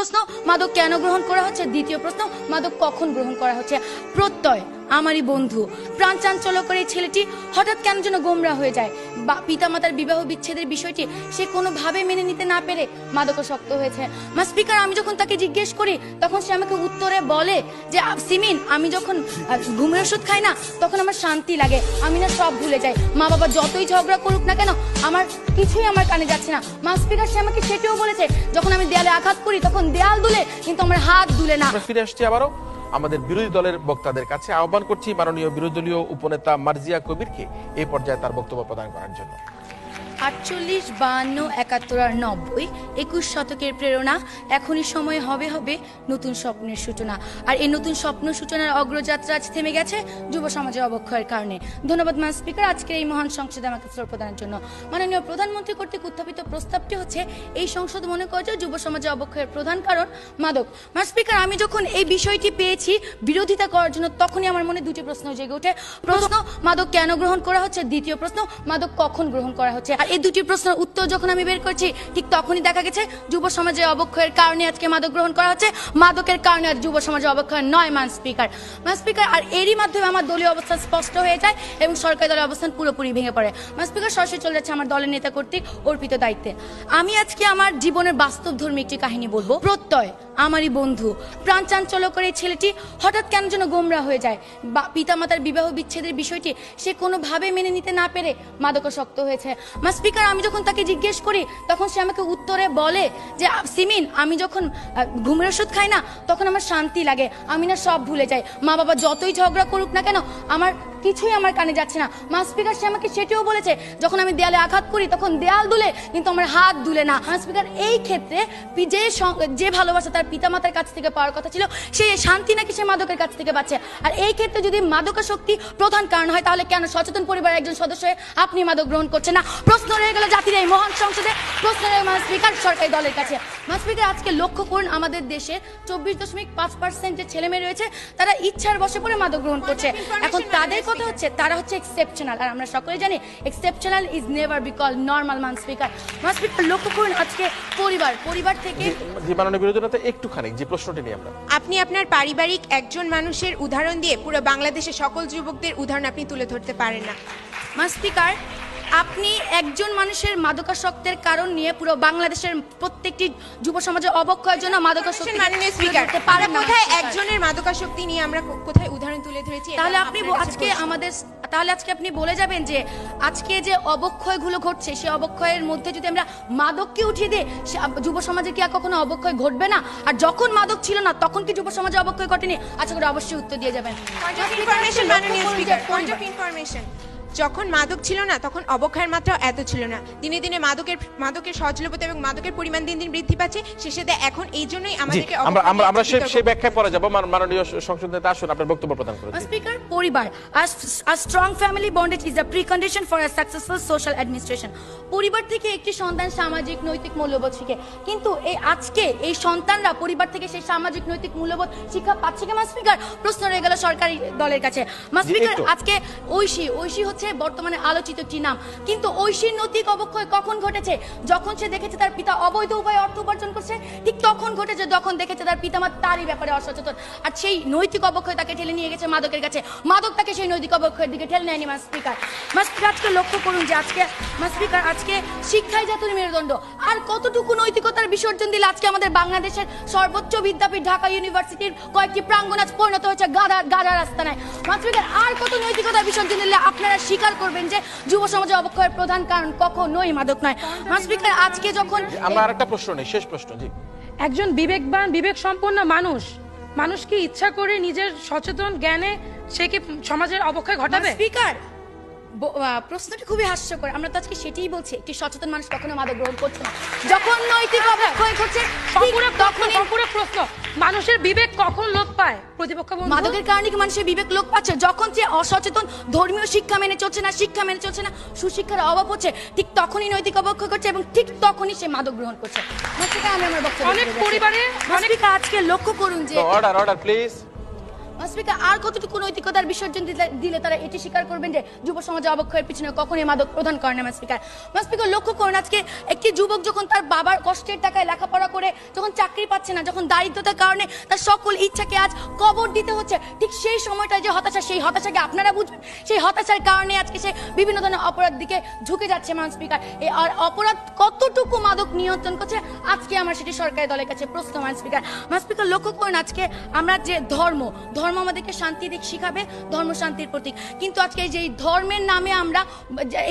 প্রশ্ন, মাদক কেন গ্রহণ করা হচ্ছে? দ্বিতীয় প্রশ্ন, মাদক কখন গ্রহণ করা হচ্ছে? প্রত্যয় আমারই বন্ধু, প্রাণ চাঞ্চল্যকর এই ছেলেটি হঠাৎ কেন যেন গোমরা হয়ে যায়। পিতামাতার বিবাহ বিচ্ছেদের বিষয়টি সে কোনোভাবে মেনে নিতে না পেরে মাদকাসক্ত হয়েছে। স্পিকার, আমি যখন তাকে জিজ্ঞেস করি তখন সে আমাকে উত্তরে বলে যে সিমিন, আমি যখন ঘুমের ওষুধ খাই না তখন আমার শান্তি লাগে, আমি না সব ভুলে যাই। মা বাবা যতই ঝগড়া করুক না কেন আমার কিছুই আমার কানে যাচ্ছে না। স্পিকার, সে আমাকে সেটিও বলেছে যখন আমি দেয়ালে আঘাত করি তখন দেয়াল দুলে কিন্তু আমার হাত দুলে না। ফিরে আসছি আবারও আমাদের বিরোধী দলের বক্তাদের কাছে। আহ্বান করছি মাননীয় বিরোধী দলীয় উপনেতা মার্জিয়া কবিরকে এই পর্যায়ে তার বক্তব্য প্রদান করার জন্য। 48, 52, 71 আর 90, 21 শতকের প্রেরণা। এখনই সময় হবে হবে নতুন স্বপ্নের সূচনা। আর এই নতুন স্বপ্ন সূচনার অগ্রযাত্রা আজ থেমে গেছে যুব সমাজের অবক্ষয়ের কারণে। ধন্যবাদ স্পিকার, আজকের এই মহান সংসদে আমাকে ফ্লোর প্রদানের জন্য। মাননীয় প্রধানমন্ত্রী কর্তৃক উত্থাপিত প্রস্তাবটি হচ্ছে এই সংসদ মনে করে যে যুব সমাজের অবক্ষয়ের প্রধান কারণ মাদক। স্পিকার, আমি যখন এই বিষয়টি পেয়েছি বিরোধিতা করার জন্য তখনই আমার মনে দুটি প্রশ্ন জেগে ওঠে। প্রশ্ন, মাদক কেন গ্রহণ করা হচ্ছে? দ্বিতীয় প্রশ্ন, মাদক কখন গ্রহণ করা হচ্ছে? আর এই দুটি প্রশ্নের উত্তর যখন আমি বের করছি ঠিক তখনই দেখা গেছে যুব সমাজের অবক্ষয়ের কারণে আজকে মাদক গ্রহণ করা হচ্ছে, মাদকের কারণে আর যুব সমাজের অবক্ষয় নয়। স্পিকার, আর এরই মাধ্যমে আমার দলীয় অবস্থান স্পষ্ট হয়ে যায় এবং সরকারি দলের অবস্থান পুরোপুরি ভেঙে পড়ে। স্পিকার, সরাসরি চলে যাচ্ছে আমার দলের নেতা কর্তৃক অর্পিত দায়িত্বে। আমি আজকে আমার জীবনের বাস্তবধর্মী একটি কাহিনী বলবো। প্রত্যয় আমারই বন্ধু, প্রাণ চাঞ্চল্যকর এই ছেলেটি হঠাৎ কেন যেন গোমরা হয়ে যায়। পিতামাতার বিবাহ বিচ্ছেদের বিষয়টি সে কোনোভাবে মেনে নিতে না পেরে মাদকাসক্ত হয়েছে। স্পিকার, আমি যখন তাকে জিজ্ঞেস করি তখন সে আমাকে উত্তরে বলে যে সিমিন, আমি যখন ঘুমের ওষুধ খাই না তখন আমার শান্তি লাগে, আমি না সব ভুলে যাই। মা বাবা যতই ঝগড়া করুক না কেন আমার কিছুই আমার কানে যাচ্ছে না। স্পিকার, সে আমাকে সেটিও বলেছে যখন আমি দেয়ালে আঘাত করি তখন দেয়াল দুলে কিন্তু আমার হাত দুলে না। স্পিকার, এই ক্ষেত্রে যে ভালোবাসা তার পিতামাতার কাছ থেকে পাওয়ার কথা ছিল সে শান্তি নাকি সে মাদকের কাছ থেকে পাচ্ছে? আর এই ক্ষেত্রে যদি মাদকাসক্তি প্রধান কারণ হয় তাহলে কেন সচেতন পরিবারের একজন সদস্য হয়ে আপনি মাদক গ্রহণ করছেন না? প্রশ্ন রয়ে গেল জাতির এই মহান সংসদে, প্রশ্ন রয়ে স্পিকার সরকারি দলের কাছে। স্পিকার, আজকে লক্ষ্য করুন আমাদের দেশে 24.5% যে ছেলে মেয়ে রয়েছে তারা ইচ্ছার বশে পড়ে মাদক গ্রহণ করছে। এখন তাদের কথা হচ্ছে তারা হচ্ছে এক্সেপশনাল, আর আমরা সকলে জানি exceptional is never be called normal. Speaker, লক্ষ্য করুন আজকে পরিবার থেকে যে মাননীয় বিরোধী নেতা একটুখানি যে প্রশ্নটি নিয়ে আপনি আপনার পারিবারিক একজন মানুষের উদাহরণ দিয়ে পুরো বাংলাদেশের সকল যুবকদের উদাহরণ আপনি তুলে ধরতে পারেন না। স্পিকার, আপনি একজন মানুষের মাদকাসক্তের কারণ নিয়ে পুরো বাংলাদেশের প্রত্যেকটি যুব সমাজের অবক্ষয়ের জন্য মাদকাসক্তি মাননীয় স্পিকার, কোথায় একজনের মাদকাসক্তি নিয়ে আমরা কোথায় উদাহরণ তুলে ধরেছি? তাহলে আজকে আপনি বলে যাবেন যে আজকে যে অবক্ষয়গুলো ঘটছে সেই অবক্ষয়ের মধ্যে যদি আমরা মাদককে উঠিয়ে দিই যুব সমাজে কি আর কখনো অবক্ষয় ঘটবে না? আর যখন মাদক ছিল না তখন কি যুব সমাজে অবক্ষয় ঘটেনি? আচ্ছা করে অবশ্যই উত্তর দিয়ে যাবেন। যখন মাদক ছিল না তখন অবক্ষয়ের মাত্রা এত ছিল না। দিনে দিনে মাদকের সহজলভ্যতা এবং মাদকের পরিমাণ দিন দিন বৃদ্ধি পাচ্ছে। শেষে এখন এই জন্যই আমাদেরকে আমরা সেই ব্যাখ্যায় পরে যাব। মাননীয় সংসদ নেতা আসুন আপনার বক্তব্য প্রদান করুন। স্পিকার, পরিবার a strong family bondage is a precondition for a successful social administration. পরিবার থেকে একটি সন্তান সামাজিক নৈতিক মূল্যবোধ শিখে, কিন্তু আজকে এই সন্তানরা পরিবার থেকে সেই সামাজিক নৈতিক মূল্যবোধ শিক্ষা পাচ্ছে কি? স্পিকার, প্রশ্ন রয়ে গেল সরকারি দলের কাছে। স্পিকার, আজকে ঐশী হচ্ছে বর্তমানে আলোচিত একটি নাম, কিন্তু ঐশীর নৈতিক অবক্ষয় কখন ঘটেছে? যখন সে দেখেছে তার পিতা অবৈধ উপায়ে অর্থ উপার্জন করছে, ঠিক তখন ঘটেছে যখন দেখেছে তার পিতামাতা তারই ব্যাপারে অসচেতন। আর সেই নৈতিক অবক্ষয় তাকে ঠেলে নিয়ে গেছে মাদকের কাছে, মাদক তাকে সেই নৈতিক অবক্ষয়ের দিকে ঠেলে নেয়নি। স্পিকার, আজকে লক্ষ্য করুন যে আজকে শিক্ষাই জাতীয় মেরুদণ্ড। আর কতটুকু নৈতিকতার বিসর্জন দিলে আজকে আমাদের বাংলাদেশের সর্বোচ্চ বিদ্যাপীঠ ঢাকা ইউনিভার্সিটির কয়েকটি প্রাঙ্গণ আজ পরিণত হয়েছে গাধা রাস্তায়। স্পিকার, আর কত নৈতিকতার বিসর্জন দিলে আপনারা স্বীকার করবেন যে যুব সমাজের অবক্ষয়ের প্রধান কারণ কখনোই মাদক নয়? স্পিকার, আজকে যখন আমরা আরেকটা প্রশ্ন নেই, শেষ প্রশ্ন। জি, একজন বিবেকবান বিবেক সম্পন্ন মানুষ কি ইচ্ছা করে নিজের সচেতন জ্ঞানে সে কি সমাজের অবক্ষয় ঘটাবে? স্পিকার, প্রশ্নটি খুবই হাস্যকর। আমরা তো আজকে সেটাই বলছি, একটি সচেতন মানুষ কখনো মাদক গ্রহণ করছে না। যখন নৈতিক অবক্ষয় ঘটছে পুরো প্রশ্ন, মানুষের বিবেক কখন লোপ পায়? প্রতিপক্ষ মাদকের কারণে কি মানুষের বিবেক লোপ পাচ্ছে? যখন সে অসচেতন, ধর্মীয় শিক্ষা মেনে চলছে না, সুশিক্ষার অভাব হচ্ছে, ঠিক তখনই নৈতিক অবক্ষয় করছে এবং ঠিক তখনই সে মাদক গ্রহণ করছে। আমি আমার বক্তব্য অনেক পরিবারে আজকে লক্ষ্য করুন যে অর্ডার প্লিজ। স্পিকার আর কতটুকু নৈতিকতার বিসর্জন দিলে তারা এটি স্বীকার করবেন যে যুব সমাজে অবক্ষয়ের পিছনে কখনোই মাদক প্রদান করে না স্পিকার। স্পিকার লক্ষ্য করুন, আজকে একটি যুবক যখন তার বাবার কষ্টের টাকায় লেখাপড়া করে যখন চাকরি পাচ্ছে না, যখন দারিদ্রতার কারণে তার সকল ইচ্ছাকে আজ কবর দিতে হচ্ছে, ঠিক সেই সময়টা যে হতাশা, সেই হতাশাকে আপনারা বুঝবেন। সেই হতাশার কারণে আজকে সে বিভিন্ন ধরনের অপরাধ দিকে ঝুঁকে যাচ্ছে স্পিকার। এই আর অপরাধ কতটুকু মাদক নিয়ন্ত্রণ করছে, আজকে আমার সেটি সরকারি দলের কাছে প্রশ্ন স্পিকার। স্পিকার লক্ষ্য করুন, আজকে আমরা যে ধর্ম আমাদেরকে শান্তি দিক শিখাবে, ধর্ম শান্তির প্রতীক, কিন্তু আজকে যে ধর্মের নামে আমরা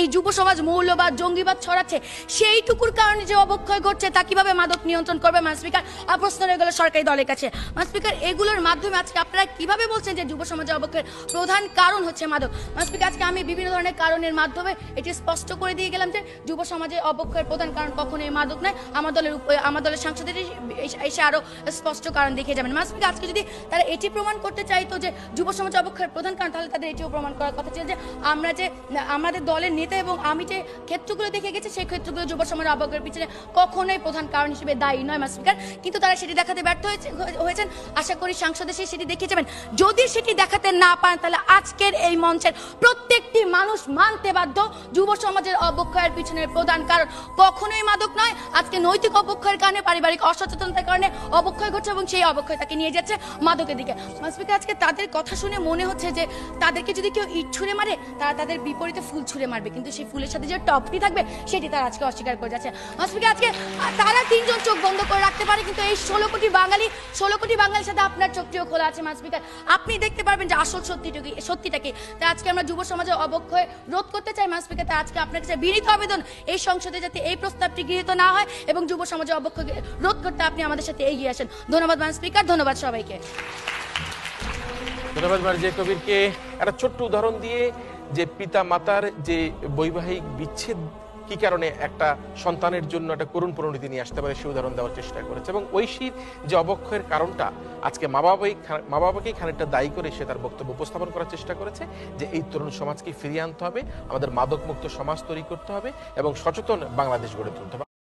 এই যুব সমাজ মৌলবাদ জঙ্গিবাদ ছড়াচ্ছে, সেইটুকুর কারণে যে অবক্ষয় ঘটছে তা কিভাবে মাদক নিয়ন্ত্রণ করবে স্পিকার? প্রশ্ন রয়ে গেল সরকারি দলের কাছে স্পিকার। এগুলোর মাধ্যমে আজকে আপনারা কিভাবে বলছেন যে যুব সমাজের অবক্ষয়ের প্রধান কারণ হচ্ছে মাদক? স্পিকার, আজকে আমি বিভিন্ন ধরনের কারণের মাধ্যমে এটি স্পষ্ট করে দিয়ে গেলাম যে যুব সমাজের অবক্ষয়ের প্রধান কারণ কখনোই মাদক নয়। আমার দলের সাংসদের এসে আরো স্পষ্ট কারণ দেখিয়ে যাবেন স্পিকার। আজকে যদি তারা এটি প্রমাণ করতে চাইতো যে যুব সমাজ অবক্ষয়ের প্রধান কারণ, তাহলে তাদের এটিও প্রমাণ করার কথা ছিল যে আমরা যে আমাদের দলের নেতা এবং আমি যে ক্ষেত্রগুলো দেখে গেছি, সেই ক্ষেত্রগুলো যুব সমাজের অবক্ষয়ের পিছনে কখনোই প্রধান কারণ হিসেবে দায়ী নয় স্পিকার। কিন্তু তারা সেটি দেখাতে ব্যর্থ হয়েছেন। আশা করি সাংসদ এসে সেটি দেখিয়ে যাবেন। যদি সেটি দেখাতে না পারেন, তাহলে আজকের এই মঞ্চের প্রত্যেকটি মানুষ মানতে বাধ্য, যুব সমাজের অবক্ষয়ের পিছনের প্রধান কারণ কখনোই মাদক নয়। আজকে নৈতিক অবক্ষয়ের কারণে, পারিবারিক অসচেতনতার কারণে অবক্ষয় ঘটছে এবং সেই অবক্ষয় তাকে নিয়ে যাচ্ছে মাদকের দিকে স্পিকার। আজকে তাদের কথা শুনে মনে হচ্ছে যে তাদেরকে যদি কেউ ইট ছুঁড়ে মারে, তারা তাদের বিপরীতে ফুল ছুঁড়ে মারবে, কিন্তু সেই ফুলের সাথে যে টপটি থাকবে সেটি তারা আজকে অস্বীকার করে যাচ্ছে স্পিকার। আজকে তারা তিনজন চোখ বন্ধ করে রাখতে পারে, কিন্তু এই 16 কোটি বাঙালির সাথে আপনার চোখটিও খোলা আছে স্পিকার। আপনি দেখতে পারবেন যে আসল সত্যিটা কি। তাই আজকে আমরা যুব সমাজের অবক্ষয় রোধ করতে চাই স্পিকার। তাই আজকে আপনার কাছে বিনীত আবেদন, এই সংসদে যাতে এই প্রস্তাবটি গৃহীত না হয় এবং যুব সমাজের অবক্ষয় রোধ করতে আপনি আমাদের সাথে এগিয়ে আসেন। ধন্যবাদ স্পিকার, ধন্যবাদ সবাইকে। ধন্যবাদ মার্জিয়া কবিরকে। একটা ছোট্ট উদাহরণ দিয়ে যে পিতা মাতার যে বৈবাহিক বিচ্ছেদ কি কারণে একটা সন্তানের জন্য একটা করুণ পরিণতি নিয়ে আসতে পারে, সেই উদাহরণ দেওয়ার চেষ্টা করেছে। এবং ঐশীর যে অবক্ষয়ের কারণটা আজকে মা বাবাকেই খানিকটা দায়ী করে সে তার বক্তব্য উপস্থাপন করার চেষ্টা করেছে যে এই তরুণ সমাজকে ফিরিয়ে আনতে হবে, আমাদের মাদক মুক্ত সমাজ তৈরি করতে হবে এবং সচেতন বাংলাদেশ গড়ে তুলতে হবে।